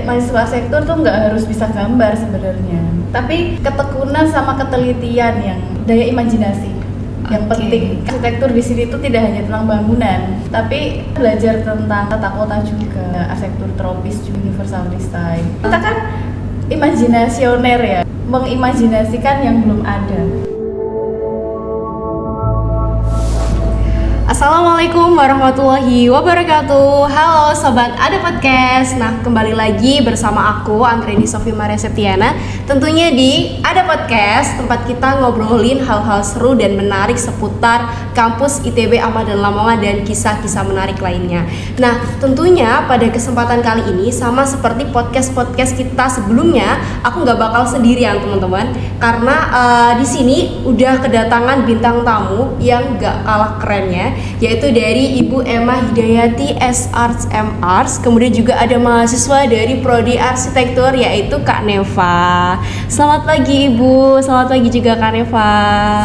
mahasiswa arsitektur tuh nggak harus bisa gambar sebenarnya, tapi ketekunan sama ketelitian yang daya imajinasi yang penting. Arsitektur di sini tuh tidak hanya tentang bangunan, tapi belajar tentang tata kota juga, arsitektur tropis, universal design. Kita kan imajinasioner ya, mengimajinasikan yang belum ada. Assalamualaikum warahmatullahi wabarakatuh. Halo Sobat Ada Podcast. Nah, kembali lagi bersama aku Anggreni Sofi Maria Septiana. Tentunya di Ada Podcast, tempat kita ngobrolin hal-hal seru dan menarik seputar kampus ITB Ahmad dan Lamongan dan kisah-kisah menarik lainnya. Nah, tentunya pada kesempatan kali ini sama seperti podcast-podcast kita sebelumnya, aku nggak bakal sendirian teman-teman, karena di sini udah kedatangan bintang tamu yang nggak kalah kerennya, yaitu dari Ibu Emma Hidayati S.Arts M.Arts. Kemudian juga ada mahasiswa dari Prodi Arsitektur yaitu Kak Neva. Selamat pagi Ibu, selamat pagi juga Kak Neva.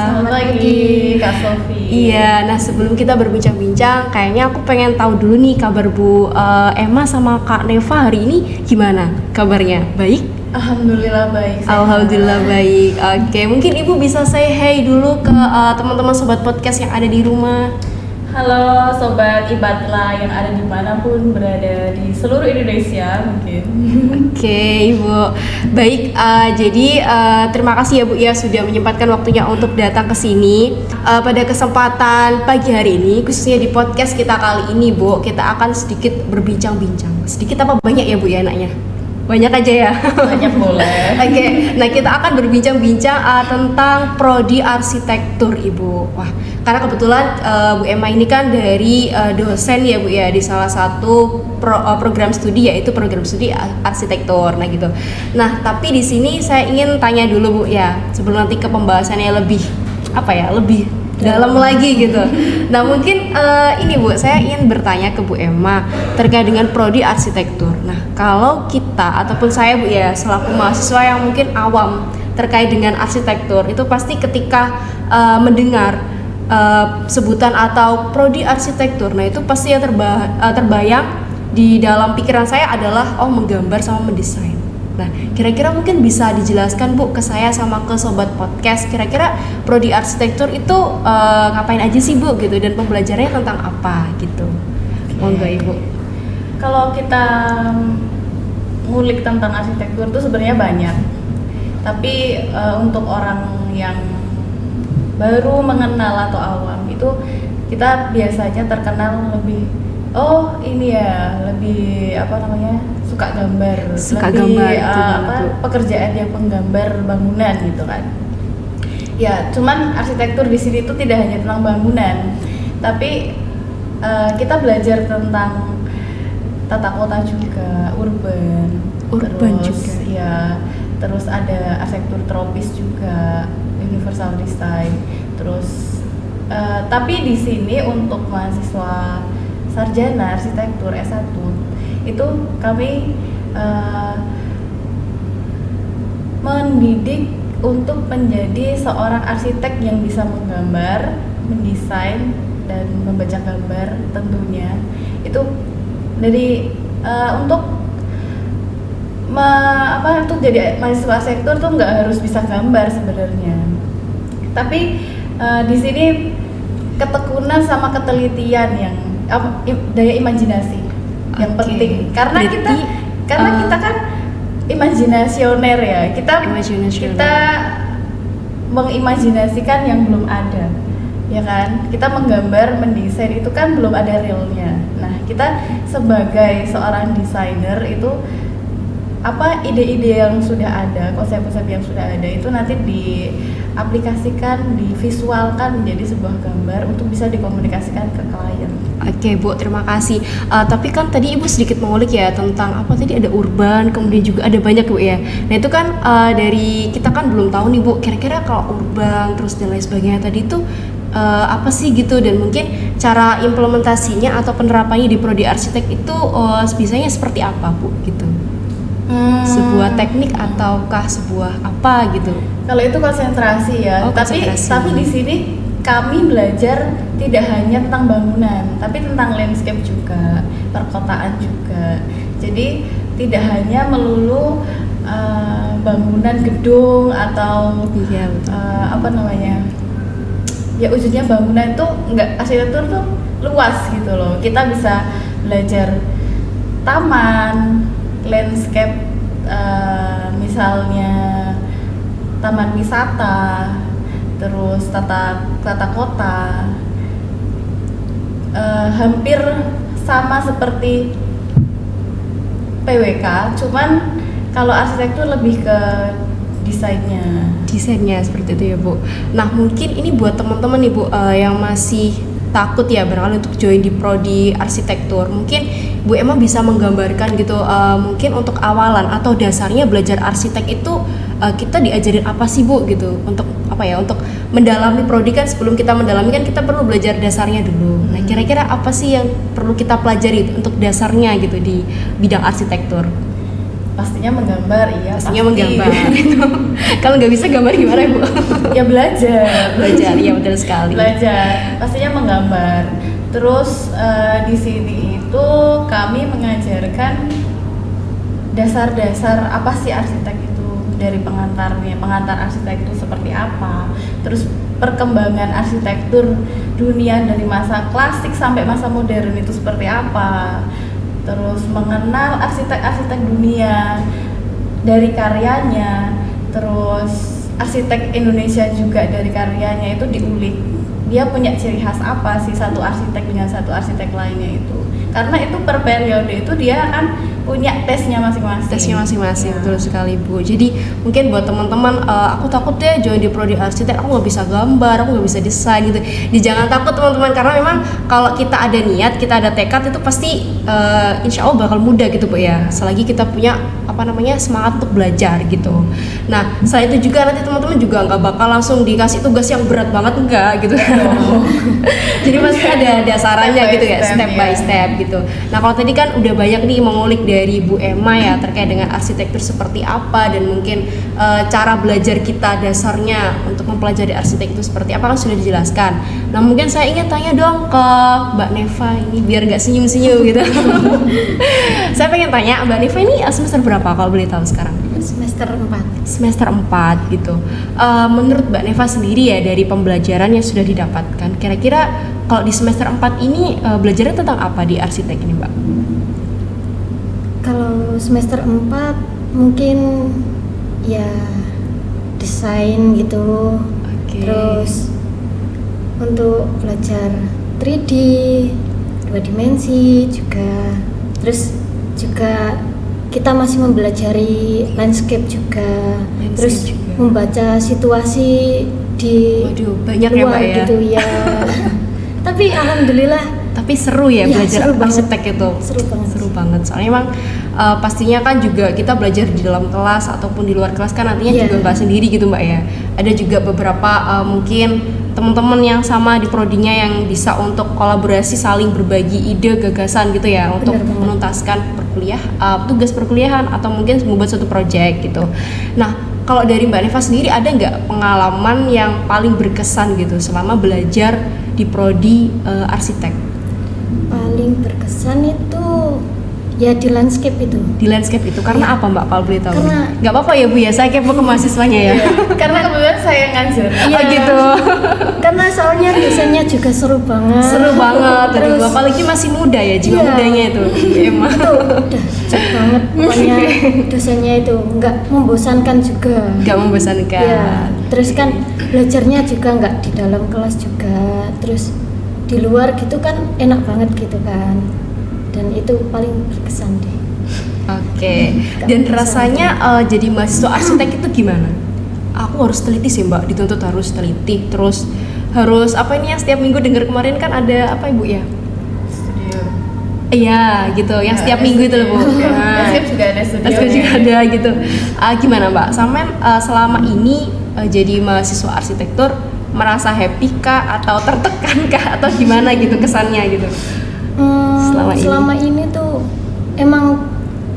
Selamat pagi Kak Sofi. Iya, nah sebelum kita berbincang-bincang, kayaknya aku pengen tahu dulu nih kabar Bu Emma sama Kak Neva hari ini gimana kabarnya? Baik? Alhamdulillah baik. Alhamdulillah baik. Oke, mungkin Ibu bisa say hey dulu ke teman-teman Sobat Podcast yang ada di rumah. Halo Sobat Ibadlah yang ada dimanapun berada di seluruh Indonesia mungkin. Oke, Ibu. Baik, jadi terima kasih ya Bu ya sudah menyempatkan waktunya untuk datang ke sini. Pada kesempatan pagi hari ini, khususnya di podcast kita kali ini Bu, kita akan sedikit berbincang-bincang. Sedikit apa banyak ya Bu ya anaknya? Banyak aja ya. Banyak boleh. Oke, nah kita akan berbincang-bincang tentang prodi arsitektur Ibu. Wah, karena kebetulan Bu Emma ini kan dari dosen ya Bu ya di salah satu program studi, yaitu program studi arsitektur. Nah gitu. Nah tapi di sini saya ingin tanya dulu Bu ya, sebelum nanti ke pembahasannya lebih lebih dalam lagi gitu. Nah mungkin ini Bu, saya ingin bertanya ke Bu Emma terkait dengan prodi arsitektur. Nah kalau kita ataupun saya Bu ya selaku mahasiswa yang mungkin awam terkait dengan arsitektur, itu pasti ketika mendengar sebutan atau prodi arsitektur, nah itu pasti yang terbayang di dalam pikiran saya adalah menggambar sama mendesain. Nah, kira-kira mungkin bisa dijelaskan Bu ke saya sama ke Sobat Podcast, kira-kira prodi arsitektur itu ngapain aja sih Bu gitu, dan pembelajarannya tentang apa gitu. Monggo Ibu. Kalau kita ngulik tentang arsitektur itu sebenarnya banyak. Tapi untuk orang yang baru mengenal atau awam itu kita biasanya terkenal lebih lebih suka gambar, pekerjaan yang penggambar bangunan gitu kan. Ya, cuman arsitektur di sini tuh tidak hanya tentang bangunan, tapi kita belajar tentang tata kota juga, urban juga. Ya, terus ada arsitektur tropis juga, universal design. Terus tapi di sini untuk mahasiswa sarjana arsitektur S1 itu kami mendidik untuk menjadi seorang arsitek yang bisa menggambar, mendesain, dan membaca gambar tentunya. Itu dari untuk jadi mahasiswa arsitektur tuh nggak harus bisa gambar sebenarnya, tapi di sini ketekunan sama ketelitian yang daya imajinasi yang penting, karena kita kan imajinasioner ya, kita mengimajinasikan yang belum ada, ya kan? Kita menggambar, mendesain itu kan belum ada realnya. Nah, kita sebagai seorang desainer itu ide-ide yang sudah ada, konsep-konsep yang sudah ada itu nanti diaplikasikan, divisualkan menjadi sebuah gambar untuk bisa dikomunikasikan ke klien. Oke Bu, terima kasih. Tapi kan tadi Ibu sedikit mengulik ya tentang tadi ada urban, kemudian juga ada banyak Bu ya. Nah itu kan dari kita kan belum tahu nih Bu, kira-kira kalau urban terus dan lain sebagainya tadi itu apa sih gitu, dan mungkin cara implementasinya atau penerapannya di prodi arsitek itu biasanya seperti apa Bu gitu? Sebuah teknik ataukah sebuah apa gitu? Kalau itu konsentrasi ya, tapi di sini kami belajar tidak hanya tentang bangunan, tapi tentang landscape juga, perkotaan juga. Jadi tidak hanya melulu bangunan gedung atau Iya, betul. apa namanya, ya wujudnya bangunan itu enggak, arsitektur tuh luas gitu loh. Kita bisa belajar taman, landscape, misalnya taman wisata, terus tata kota, hampir sama seperti PWK, cuman kalau arsitektur lebih ke desainnya seperti itu ya Bu. Nah mungkin ini buat teman-teman nih Bu, yang masih takut ya barangkali untuk join di prodi arsitektur, mungkin Bu Emma bisa menggambarkan gitu, mungkin untuk awalan atau dasarnya belajar arsitek itu kita diajarin apa sih Bu gitu, untuk apa ya, untuk mendalami prodi kan sebelum kita mendalami kan kita perlu belajar dasarnya dulu. Nah kira-kira apa sih yang perlu kita pelajari untuk dasarnya gitu di bidang arsitektur? Pastinya menggambar, iya Pastinya pasti. menggambar. Kalau nggak bisa gambar gimana Bu? Ya belajar Ya betul sekali. belajar pastinya menggambar. Terus di sini itu kami mengajarkan dasar-dasar apa sih arsitek itu, dari pengantar arsitek itu seperti apa, terus perkembangan arsitektur dunia dari masa klasik sampai masa modern itu seperti apa, terus mengenal arsitek-arsitek dunia dari karyanya, terus arsitek Indonesia juga dari karyanya itu diulik, dia punya ciri khas apa sih satu arsitek dengan satu arsitek lainnya itu, karena itu per periode itu dia kan punya tesnya masing-masing. Ya. Betul sekali Bu. Jadi mungkin buat teman-teman, aku takut deh join di prodi arsitek, aku nggak bisa gambar, aku nggak bisa desain gitu. Jangan takut teman-teman, karena memang kalau kita ada niat, kita ada tekad, itu pasti insya Allah bakal mudah gitu Bu ya. Selagi kita punya semangat untuk belajar gitu. Nah selain itu juga nanti teman-teman juga nggak bakal langsung dikasih tugas yang berat banget, enggak gitu. Jadi pasti ada dasarannya gitu ya, step by step gitu. Nah kalau tadi kan udah banyak nih mengulik dari Bu Emma ya terkait dengan arsitektur seperti apa, dan mungkin cara belajar kita dasarnya untuk mempelajari arsitektur seperti apa kan sudah dijelaskan. Nah mungkin saya ingin tanya dong ke Mbak Neva ini biar nggak senyum-senyum gitu. Saya pengen tanya Mbak Neva ini semester berapa kalau boleh tahu sekarang? Semester 4. Semester 4 gitu. Menurut Mbak Neva sendiri ya, dari pembelajaran yang sudah didapatkan, kira-kira kalau di semester 4 ini belajarnya tentang apa di arsitek ini Mbak? Kalau semester 4 mungkin ya desain gitu. Oke. Terus untuk belajar 3D, 2 dimensi juga. Terus juga kita masih mempelajari landscape juga. Terus juga. membaca situasi di Waduh, banyak ya luar Mbak ya. gitu ya. Tapi alhamdulillah Tapi seru ya, ya, belajar seru banget. arsitek itu. Seru banget. Soalnya emang pastinya kan juga kita belajar di dalam kelas ataupun di luar kelas kan nantinya Iya. juga nggak sendiri gitu Mbak ya. Ada juga beberapa mungkin teman-teman yang sama di prodinya yang bisa untuk kolaborasi, saling berbagi ide, gagasan gitu ya, untuk Benar banget. menuntaskan tugas perkuliahan atau mungkin membuat suatu project gitu. Nah kalau dari Mbak Neva sendiri ada nggak pengalaman yang paling berkesan gitu selama belajar di prodi arsitek? Paling berkesan itu ya di landscape itu. Di landscape itu karena apa Mbak kalau boleh tahu? Karena- nggak apa-apa ya Bu ya, saya kepo ke mahasiswanya ya. Karena kebetulan saya ngajar. Iya gitu. Karena soalnya dosennya juga seru banget. Seru banget. Terus Aduh, apalagi masih muda ya, jiwa Iya. mudanya itu. Emang. udah cek banget pokoknya dosennya itu nggak membosankan juga. Nggak membosankan. Ya, terus kan belajarnya juga nggak di dalam kelas juga. Terus di luar gitu kan enak banget gitu kan. Dan itu paling berkesan deh. Oke. Nggak Dan bisa. rasanya jadi mahasiswa arsitek itu gimana? Aku harus teliti sih Mbak, dituntut harus teliti, terus harus apa ini ya, setiap minggu dengar kemarin kan ada apa Ibu ya? Studio. Iya gitu, yang setiap Ada minggu itu loh Bu. studio. Nah, Landscape juga ada studio. Landscape juga ada gitu. Gimana Mbak? Sampai selama ini jadi mahasiswa arsitektur merasa happy kah atau tertekan kah atau gimana gitu kesannya gitu? Selama Selama ini tuh emang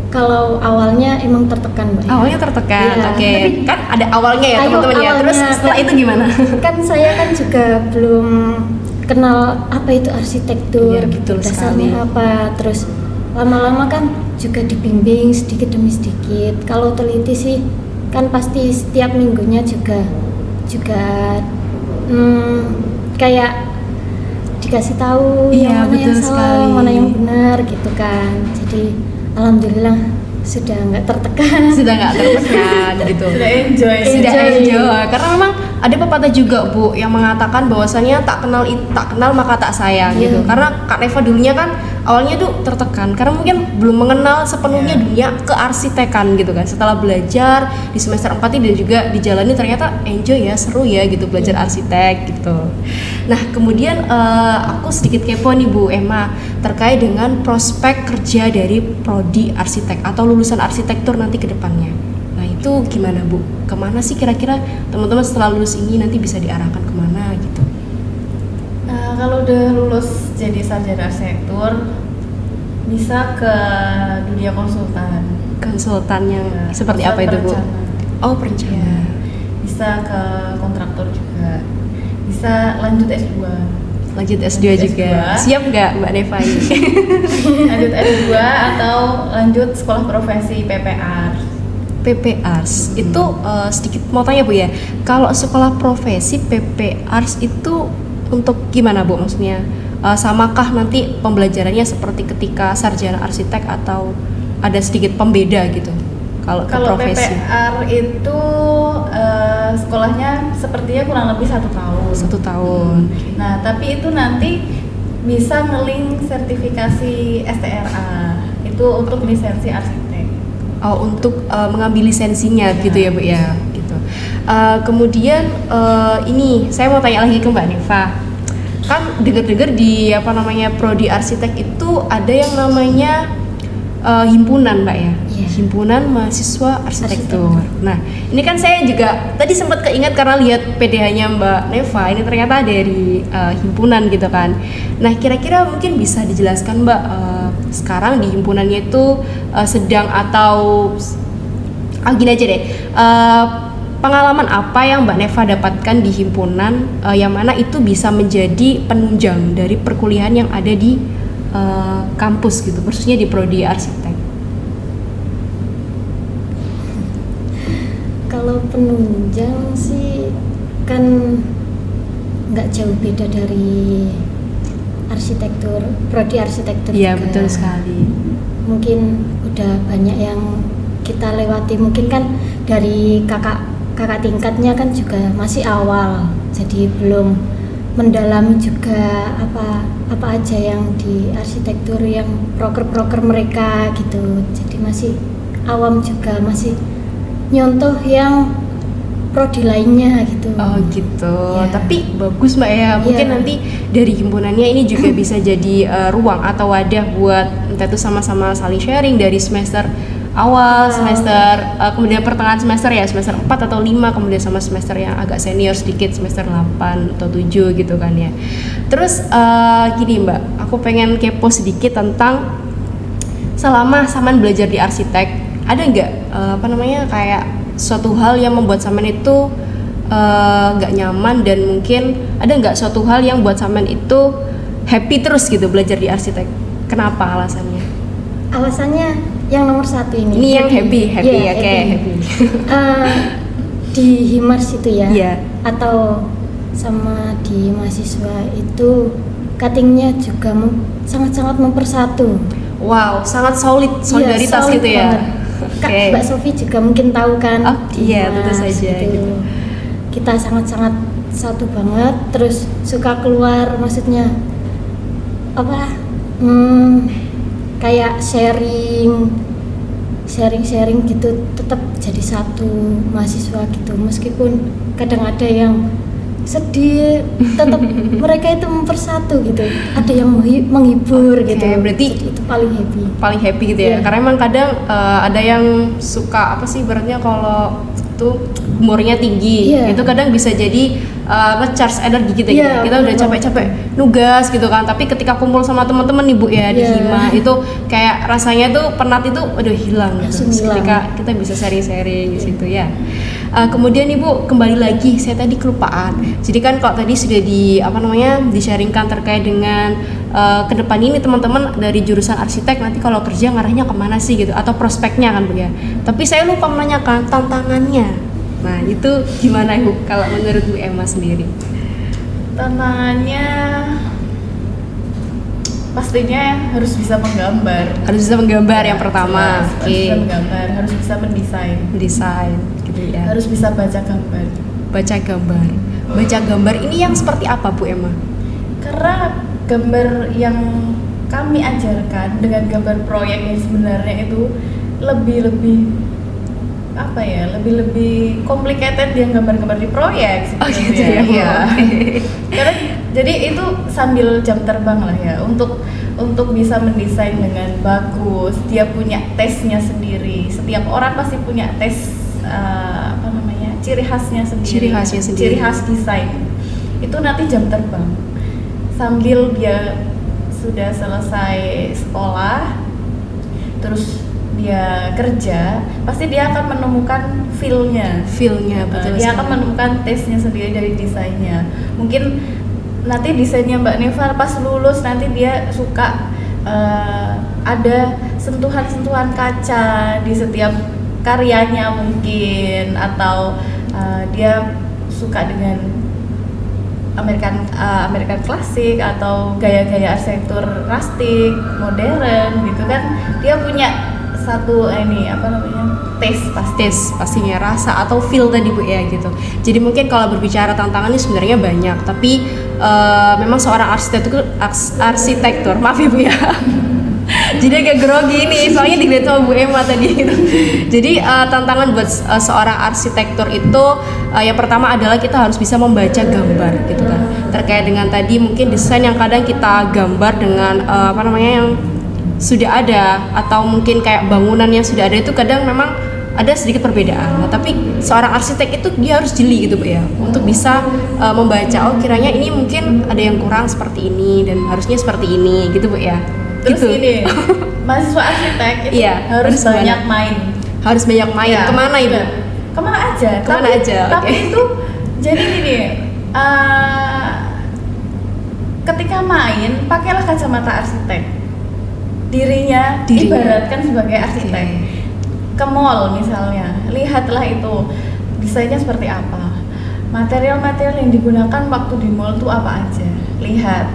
kalau awalnya emang tertekan Mbak. Awalnya tertekan, Iya, oke. tapi- Kan ada awalnya ya Ayo, teman-teman ya. Terus awalnya. setelah itu gimana? Kan saya kan juga belum kenal apa itu arsitektur, Iya, betul dasarnya sekali. apa. Terus lama-lama kan juga dibimbing sedikit demi sedikit. Kalau teliti sih kan pasti setiap minggunya juga kayak dikasih tahu Iya, yang mana yang betul salah, sekali. mana yang benar gitu kan. Jadi alhamdulillah sudah nggak tertekan. Sudah nggak tertekan gitu. Sudah enjoy. Sudah Enjoy. enjoy. Karena memang ada pepatah juga Bu yang mengatakan bahwasannya tak kenal maka tak sayang Iya. gitu. Karena Kak Neva dulunya kan awalnya tuh tertekan karena mungkin belum mengenal sepenuhnya Iya. dunia kearsitekan gitu kan. Setelah belajar di semester 4 ini dan juga dijalani ternyata enjoy ya, seru ya gitu belajar arsitek gitu. Nah, kemudian aku sedikit kepo nih Bu Emma terkait dengan prospek kerja dari prodi arsitek atau lulusan arsitektur nanti ke depannya. Nah, itu gimana Bu? Kemana sih kira-kira teman-teman setelah lulus ini nanti bisa diarahkan kemana gitu? Nah, kalau udah lulus jadi sarjana arsitektur bisa ke dunia konsultan. Konsultan yang Ya, seperti apa itu Bu? perencana. Oh, perencana. Ya, bisa ke kontraktor juga. Bisa lanjut S2. Lanjut S2 Lanjut juga. S2. Siap nggak Mbak Neva ini? Lanjut S2 atau lanjut sekolah profesi PPR. PPARS itu sedikit mau tanya Bu ya. Kalau sekolah profesi PPARS itu untuk gimana Bu maksudnya? Samakah nanti pembelajarannya seperti ketika sarjana arsitek atau ada sedikit pembeda gitu? Kalau ke Kalau profesi PPR itu sekolahnya sepertinya kurang lebih 1 tahun. 1 tahun. Nah, tapi itu nanti bisa ngelink sertifikasi STRA. Itu untuk lisensi arsitek. Oh, untuk mengambil lisensinya Ya. gitu ya Bu ya, gitu. Kemudian ini saya mau tanya lagi ke Mbak Neva. Kan dengar-dengar di prodi arsitek itu ada yang namanya himpunan Mbak ya. Iya. Himpunan Mahasiswa Arsitektur. Nah, ini kan saya juga tadi sempat keinget karena lihat PDH-nya Mbak Neva ini ternyata dari himpunan gitu kan. Nah, kira-kira mungkin bisa dijelaskan Mbak sekarang di himpunannya itu sedang atau gini aja deh. Pengalaman apa yang Mbak Neva dapatkan di himpunan yang mana itu bisa menjadi penunjang dari perkuliahan yang ada di kampus gitu, khususnya di prodi arsitek. Kalau penunjang sih kan nggak jauh beda dari arsitektur, prodi arsitektur Iya, juga. betul sekali. Mungkin udah banyak yang kita lewati, mungkin kan dari kakak tingkatnya kan juga masih awal, jadi belum mendalami juga apa aja yang di arsitektur yang proker mereka gitu. Jadi masih awam juga, masih nyontoh yang prodi lainnya gitu. Oh gitu. Ya. Tapi bagus Mbak ya. Mungkin Iya. nanti dari himpunannya ini juga bisa jadi ruang atau wadah buat entah itu sama-sama saling sharing dari semester awal, semester kemudian pertengahan semester ya, semester 4 atau 5, kemudian sama semester yang agak senior sedikit, semester 8 atau 7 gitu kan ya. Terus gini Mbak, aku pengen kepo sedikit tentang selama Saman belajar di arsitek, ada nggak kayak suatu hal yang membuat Saman itu nggak nyaman, dan mungkin ada nggak suatu hal yang buat Saman itu happy terus gitu belajar di arsitek? Kenapa alasannya? Alasannya yang nomor 1 ini. Ini yang happy Iya, ya, kayak happy. Di Himars itu ya, Iya. atau sama di mahasiswa itu cuttingnya juga sangat-sangat mempersatu. Wow, sangat solidaritas Iya, solid gitu ya. banget. Kak Oke. Mbak Sofi juga mungkin tahu kan. Oh, di iya, tentu Himars saja, gitu. Kita sangat-sangat satu banget, terus suka keluar, maksudnya kayak sharing gitu, tetap jadi satu mahasiswa gitu, meskipun kadang ada yang sedih, tetap mereka itu mempersatu gitu, ada yang menghibur Oke, gitu. berarti Jadi itu paling happy gitu ya. Iya. Karena emang kadang ada yang suka ibaratnya kalau tuh humornya tinggi, Iya. itu kadang bisa jadi nge-charge energi kita gitu. Iya, Kita udah bener. capek-capek nugas gitu kan, tapi ketika kumpul sama teman-teman nih Bu ya di Iya. Hima itu kayak rasanya tuh penat itu udah hilang gitu. Langsung Terus hilang. ketika kita bisa sharing-sharing di situ ya. Kemudian Ibu kembali lagi, saya tadi kelupaan. Jadi kan kalau tadi sudah di-sharingkan terkait dengan ke depan ini teman-teman dari jurusan arsitek nanti kalau kerja ngarahnya kemana sih gitu, atau prospeknya kan Bu ya. Tapi saya lupa menanyakan tantangannya. Nah itu gimana Bu kalau menurut Bu Emma sendiri? Tantangannya pastinya harus bisa menggambar. Harus bisa menggambar yang pertama. Harus bisa menggambar, harus bisa mendesain. Desain gitu ya. Harus bisa baca gambar. Baca gambar. Baca gambar ini yang seperti apa Bu Emma? Karena gambar yang kami ajarkan dengan gambar proyek yang sebenarnya itu lebih complicated yang gambar-gambar di proyek gitu sebenarnya. ya. Iya. Karena jadi itu sambil jam terbang lah ya untuk bisa mendesain dengan bagus. Dia punya tesnya sendiri. Setiap orang pasti punya tes ciri khasnya sendiri. Ciri khas desain. Itu nanti jam terbang. Sambil dia sudah selesai sekolah, terus dia kerja, pasti dia akan menemukan feel-nya, betul. Dia akan menemukan taste-nya sendiri dari desainnya. Mungkin nanti desainnya Mbak Neva pas lulus nanti dia suka ada sentuhan-sentuhan kaca di setiap karyanya mungkin, atau dia suka dengan American klasik atau gaya-gaya arsitektur rustic, modern gitu kan. Dia punya satu taste pastinya, rasa atau feel tadi Bu ya gitu. Jadi mungkin kalau berbicara tantangan ini sebenarnya banyak, tapi memang seorang arsitektur maaf ya Bu ya. Jadi agak grogi nih soalnya dilihat sama Bu Emma tadi gitu. Jadi tantangan buat seorang arsitektur itu yang pertama adalah kita harus bisa membaca gambar gitu kan. Terkait dengan tadi mungkin desain yang kadang kita gambar dengan yang sudah ada, atau mungkin kayak bangunan yang sudah ada itu kadang memang ada sedikit perbedaan. Nah, tapi seorang arsitek itu dia harus jeli gitu Bu ya, untuk bisa membaca kiranya ini mungkin ada yang kurang seperti ini dan harusnya seperti ini gitu Bu ya. Terus gitu. Gini, mahasiswa arsitek itu iya, harus banyak main. Harus banyak main. Ya, kemana Ibu? Kemana aja. Tapi okay. itu jadi gini, ketika main pakailah kacamata arsitek. Dirinya ibaratkan sebagai arsitek. Ke mall misalnya, lihatlah itu desainnya seperti apa, material-material yang digunakan waktu di mall itu apa aja, lihat.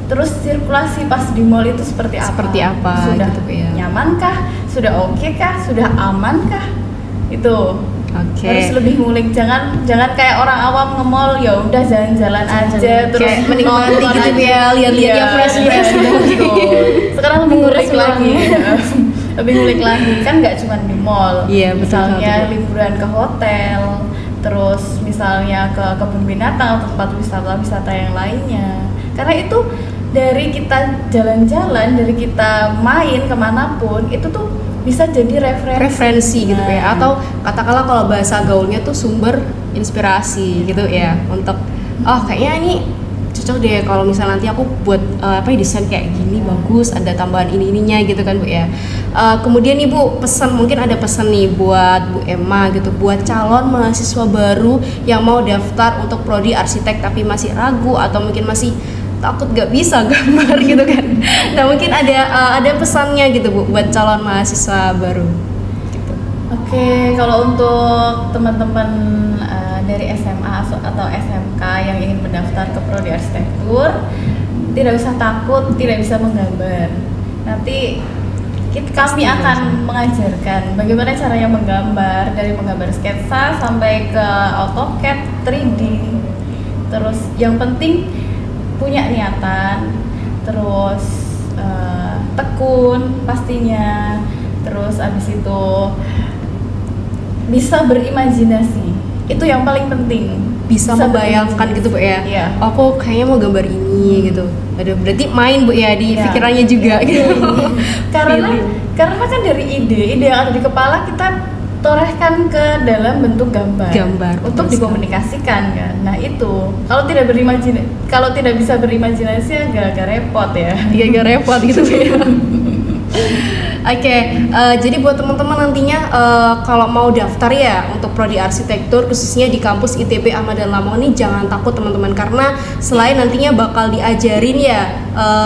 Terus sirkulasi pas di mall itu seperti apa sudah gitu ya. Nyamankah, sudah oke kah, sudah amankah, itu harus lebih ngulik. Jangan kayak orang awam nge-mall ya udah jalan-jalan aja terus kayak menikmati gitu ya, lihat-lihat yang fresh gitu. Sekarang lebih ngulik lagi. Lebih ngulik lagi kan nggak cuma di mall. Iya, misalnya liburan ke hotel, terus misalnya ke kebun binatang atau tempat wisata yang lainnya. Karena itu dari kita jalan-jalan, dari kita main kemanapun itu tuh bisa jadi referensi gitu ya, atau katakanlah kalau bahasa gaulnya tuh sumber inspirasi gitu ya, untuk kayaknya ini cocok deh kalau misalnya nanti aku buat desain kayak gini bagus, ada tambahan ininya gitu kan Bu ya. Kemudian Ibu mungkin ada pesan nih buat Bu Emma gitu, buat calon mahasiswa baru yang mau daftar untuk prodi arsitek tapi masih ragu atau mungkin masih takut gak bisa gambar gitu kan. Nah mungkin ada pesannya gitu Bu buat calon mahasiswa baru gitu. Oke, kalau untuk teman-teman dari SMA atau SMK yang ingin mendaftar ke prodi arsitektur, tidak usah takut tidak bisa menggambar. Nanti kami akan mengajarkan bagaimana caranya menggambar, dari menggambar sketsa sampai ke AutoCAD 3D. Terus yang penting punya niatan, terus tekun pastinya, terus abis itu bisa berimajinasi, itu yang paling penting. Bisa membayangkan gitu Bu ya. Iya. Aku kayaknya mau gambar ini gitu. Aduh, berarti main Bu ya di pikirannya juga gitu. Karena kan dari ide yang ada di kepala kita torehkan ke dalam bentuk gambar untuk dikomunikasikan kan. Nah itu kalau tidak bisa berimajinasi agak repot ya. Agak repot gitu ya. Oke, jadi buat teman-teman nantinya kalau mau daftar ya untuk prodi arsitektur khususnya di kampus ITB Ahmad Dahlan Lamongan ini jangan takut teman-teman, karena selain nantinya bakal diajarin ya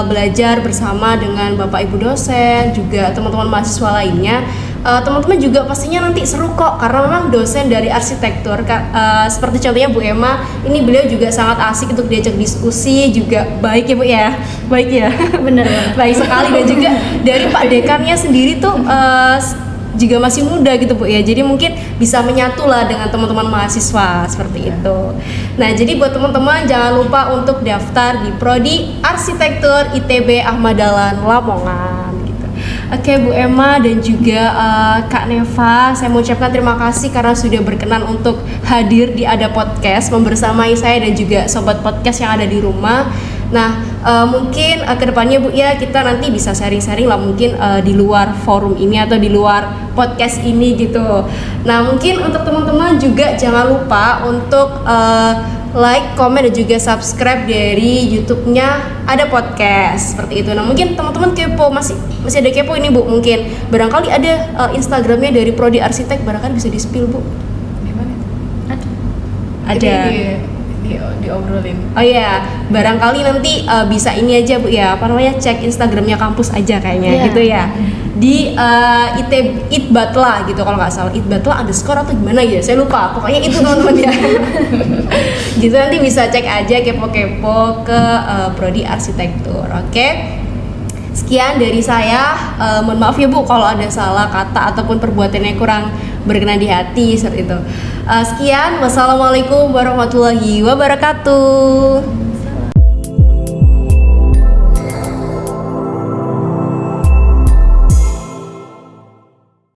belajar bersama dengan Bapak Ibu dosen juga teman-teman mahasiswa lainnya. Teman-teman juga pastinya nanti seru kok karena memang dosen dari arsitektur seperti contohnya Bu Emma ini, beliau juga sangat asik untuk diajak diskusi, juga baik ya Bu ya, baik ya, Bener banget. baik sekali. Dan juga dari Pak Dekannya sendiri tuh juga masih muda gitu Bu ya, jadi mungkin bisa menyatu lah dengan teman-teman mahasiswa seperti itu. Nah jadi buat teman-teman jangan lupa untuk daftar di Prodi Arsitektur ITB Ahmad Dahlan Lamongan. Oke Bu Emma dan juga Kak Neva, saya mau ucapkan terima kasih karena sudah berkenan untuk hadir di Ada Podcast membersamai saya dan juga sobat podcast yang ada di rumah. Nah mungkin kedepannya Bu ya kita nanti bisa sharing-sharing lah mungkin di luar forum ini atau di luar podcast ini gitu. Nah mungkin untuk teman-teman juga jangan lupa untuk like, komen dan juga subscribe dari YouTube-nya Ada Podcast seperti itu. Nah mungkin teman-teman kepo masih ada kepo ini Bu, mungkin barangkali ada Instagramnya dari Prodi Arsitek, barangkali bisa di-spill Bu. Gimana? Ada. Diobrolin. Oh iya, barangkali nanti bisa ini aja Bu ya, apa namanya, cek Instagramnya kampus aja kayaknya Iya. gitu ya. Di itbatla gitu kalau nggak salah, itbatla underscore atau gimana ya, saya lupa. Pokoknya itu teman-teman ya. Gitu nanti bisa cek aja kepo-kepo ke Prodi Arsitektur. Oke. Sekian dari saya. Mohon maaf ya Bu kalau ada salah kata ataupun perbuatannya kurang berkenan di hati seperti itu. Sekian, wassalamualaikum warahmatullahi wabarakatuh.